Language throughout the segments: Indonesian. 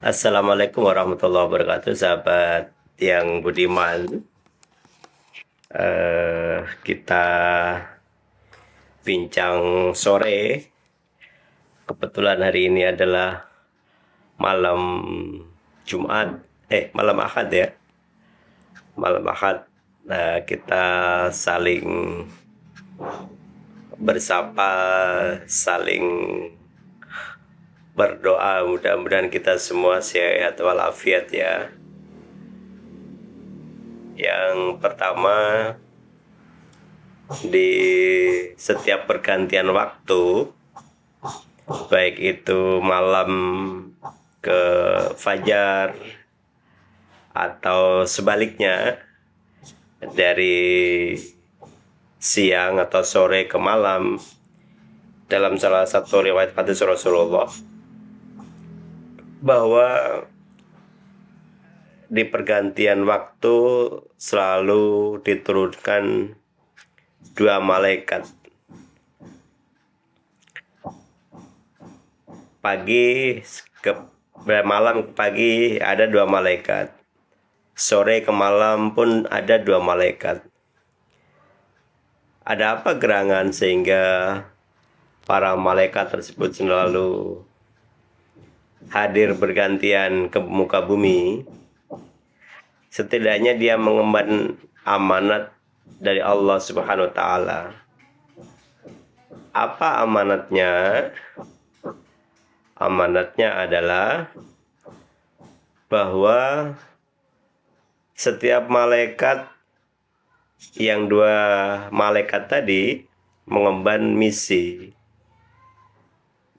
Assalamualaikum warahmatullahi wabarakatuh, sahabat yang budiman. Kita bincang sore. Kebetulan hari ini adalah malam Jumat, malam Ahad ya, malam Ahad. Nah, kita saling bersapa, saling berdoa. Mudah-mudahan kita semua sehat walafiat ya. Yang pertama, di setiap pergantian waktu, baik itu malam ke fajar atau sebaliknya, dari siang atau sore ke malam, dalam salah satu riwayat hadis Rasulullah bahwa di pergantian waktu selalu diturunkan dua malaikat. Pagi ke malam ke pagi ada dua malaikat. Sore ke malam pun ada dua malaikat. Ada apa gerangan sehingga para malaikat tersebut selalu hadir bergantian ke muka bumi? Setidaknya dia mengemban amanat dari Allah Subhanahu wa taala. Apa amanatnya? Amanatnya adalah bahwa setiap malaikat, yang dua malaikat tadi, mengemban misi.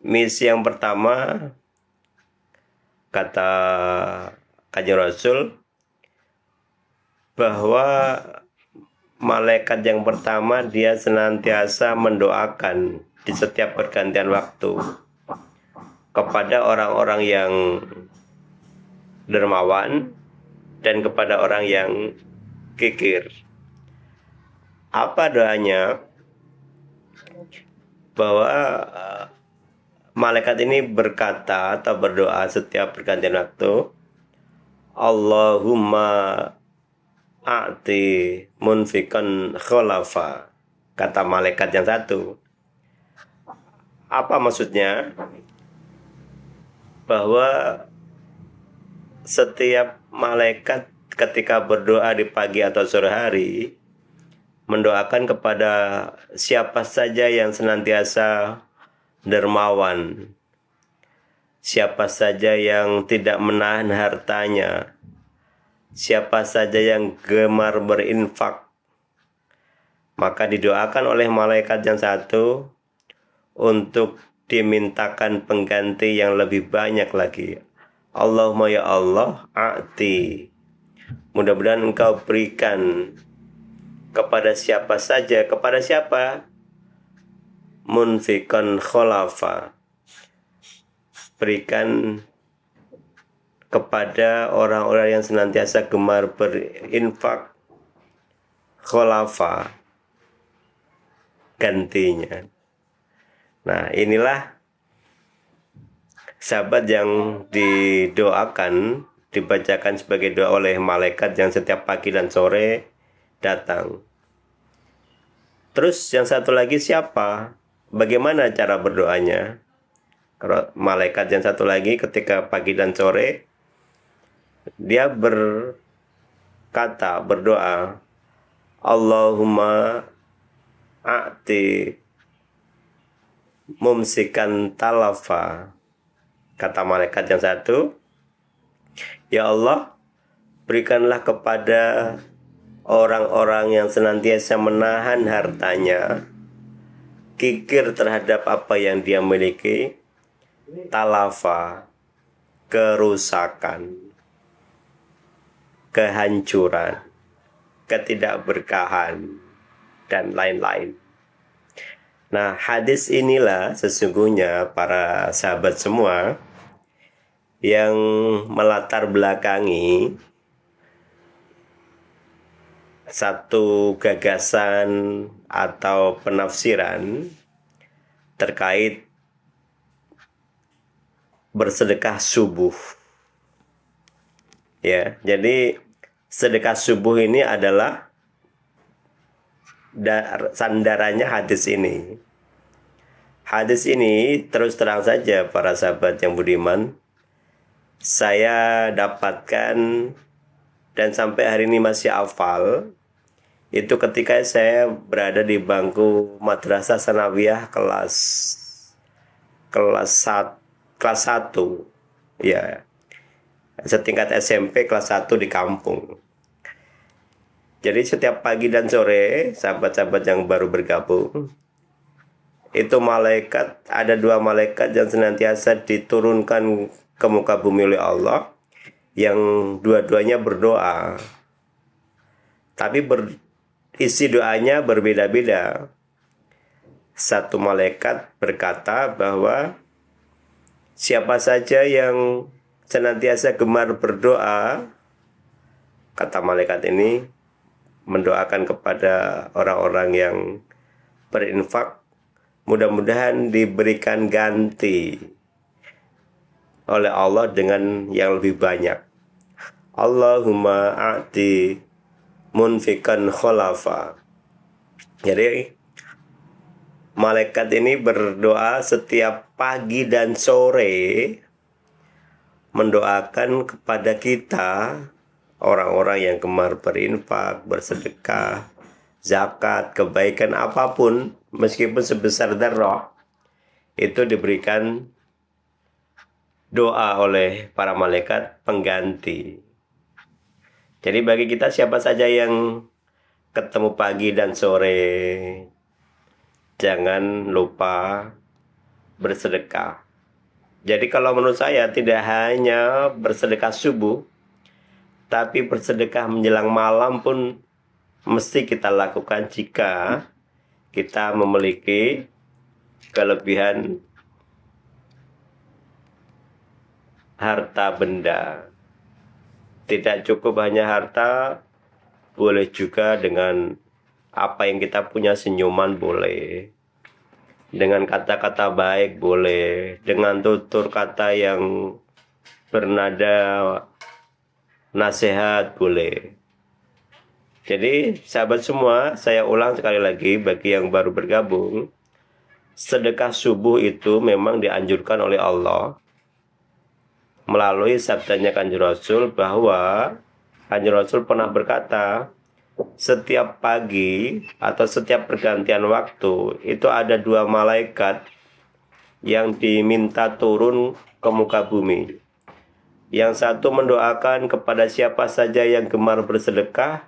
Misi yang pertama, kata Kanjeng Rasul, bahwa malaikat yang pertama dia senantiasa mendoakan di setiap pergantian waktu kepada orang-orang yang dermawan dan kepada orang yang kikir. Apa doanya? Bahwa malaikat ini berkata atau berdoa setiap pergantian waktu, Allahumma a'ti munfikan khulafa, kata malaikat yang satu. Apa maksudnya? Bahwa setiap malaikat ketika berdoa di pagi atau sore hari mendoakan kepada siapa saja yang senantiasa dermawan, siapa saja yang tidak menahan hartanya, siapa saja yang gemar berinfak, maka didoakan oleh malaikat yang satu untuk dimintakan pengganti yang lebih banyak lagi. Allahumma ya Allah a'ti, mudah-mudahan engkau berikan kepada siapa saja. Kepada siapa? Munfikan khulafa, berikan kepada orang-orang yang senantiasa gemar berinfak, khulafa, gantinya. Nah, inilah sahabat yang didoakan, dibacakan sebagai doa oleh malaikat yang setiap pagi dan sore datang. Terus yang satu lagi siapa? Bagaimana cara berdoanya? Kalau malaikat yang satu lagi ketika pagi dan sore, dia berkata, berdoa, Allahumma a'ti mumsikan talafa, kata malaikat yang satu, ya Allah, berikanlah kepada orang-orang yang senantiasa menahan hartanya, kikir terhadap apa yang dia miliki, talafa, kerusakan, kehancuran, ketidakberkahan, dan lain-lain. Nah, hadis inilah sesungguhnya para sahabat semua yang melatar belakangi satu gagasan atau penafsiran terkait bersedekah subuh. Ya, jadi sedekah subuh ini adalah sandarannya hadis ini. Hadis ini terus terang saja para sahabat yang budiman, saya dapatkan dan sampai hari ini masih hafal itu ketika saya berada di bangku madrasah sanawiyah kelas 1 ya, setingkat SMP kelas 1 di kampung. Jadi setiap pagi dan sore sahabat-sahabat yang baru bergabung itu ada 2 malaikat yang senantiasa diturunkan ke muka bumi oleh Allah, yang dua-duanya berdoa, tapi isi doanya berbeda-beda. Satu malaikat berkata bahwa siapa saja yang senantiasa gemar berdoa, kata malaikat ini, mendoakan kepada orang-orang yang berinfak, mudah-mudahan diberikan ganti oleh Allah dengan yang lebih banyak. Allahumma a'ti munfikan khulafa. Jadi malaikat ini berdoa setiap pagi dan sore, mendoakan kepada kita orang-orang yang gemar berinfak, bersedekah, zakat, kebaikan apapun, meskipun sebesar dzarrah, itu diberikan doa oleh para malaikat pengganti. Jadi bagi kita siapa saja yang ketemu pagi dan sore, jangan lupa bersedekah. Jadi kalau menurut saya tidak hanya bersedekah subuh, tapi bersedekah menjelang malam pun mesti kita lakukan jika kita memiliki kelebihan harta benda. Tidak cukup hanya harta, boleh juga dengan apa yang kita punya, senyuman boleh, dengan kata-kata baik boleh, dengan tutur kata yang bernada nasihat boleh. Jadi sahabat semua, saya ulang sekali lagi bagi yang baru bergabung, sedekah subuh itu memang dianjurkan oleh Allah melalui sabdanya Kanjeng Rasul, bahwa Kanjeng Rasul pernah berkata, setiap pagi atau setiap pergantian waktu itu ada 2 malaikat yang diminta turun ke muka bumi. Yang satu mendoakan kepada siapa saja yang gemar bersedekah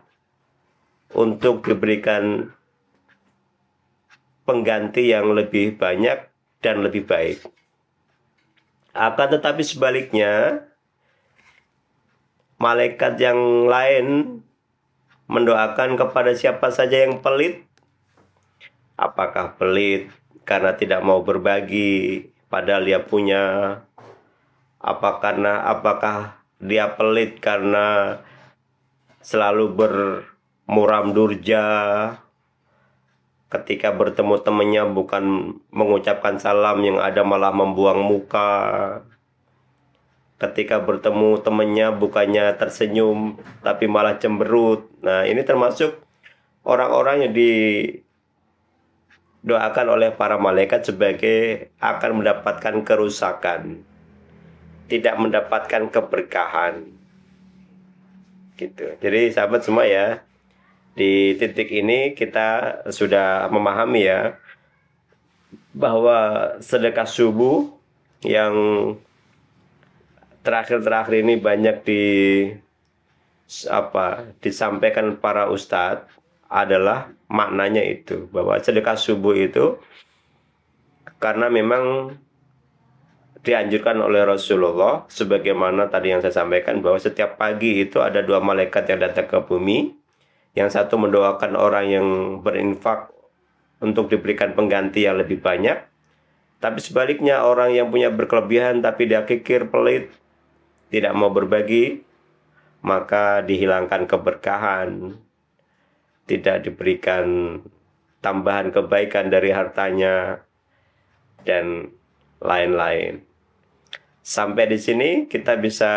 untuk diberikan pengganti yang lebih banyak dan lebih baik. Akan tetapi sebaliknya, malaikat yang lain mendoakan kepada siapa saja yang pelit. Apakah pelit karena tidak mau berbagi padahal dia punya? Apakah dia pelit karena selalu bermuram durja, ketika bertemu temannya bukan mengucapkan salam, yang ada malah membuang muka. Ketika bertemu temannya bukannya tersenyum tapi malah cemberut. Nah, ini termasuk orang-orang yang didoakan oleh para malaikat sebagai akan mendapatkan kerusakan, tidak mendapatkan keberkahan. Gitu. Jadi sahabat semua ya, di titik ini kita sudah memahami ya bahwa sedekah subuh yang terakhir-terakhir ini banyak disampaikan para ustadz adalah maknanya itu, bahwa sedekah subuh itu karena memang dianjurkan oleh Rasulullah, sebagaimana tadi yang saya sampaikan, bahwa setiap pagi itu ada 2 malaikat yang datang ke bumi. Yang satu mendoakan orang yang berinfak untuk diberikan pengganti yang lebih banyak. Tapi sebaliknya, orang yang punya berkelebihan tapi dia kikir, pelit, tidak mau berbagi, maka dihilangkan keberkahan, tidak diberikan tambahan kebaikan dari hartanya, dan lain-lain. Sampai di sini kita bisa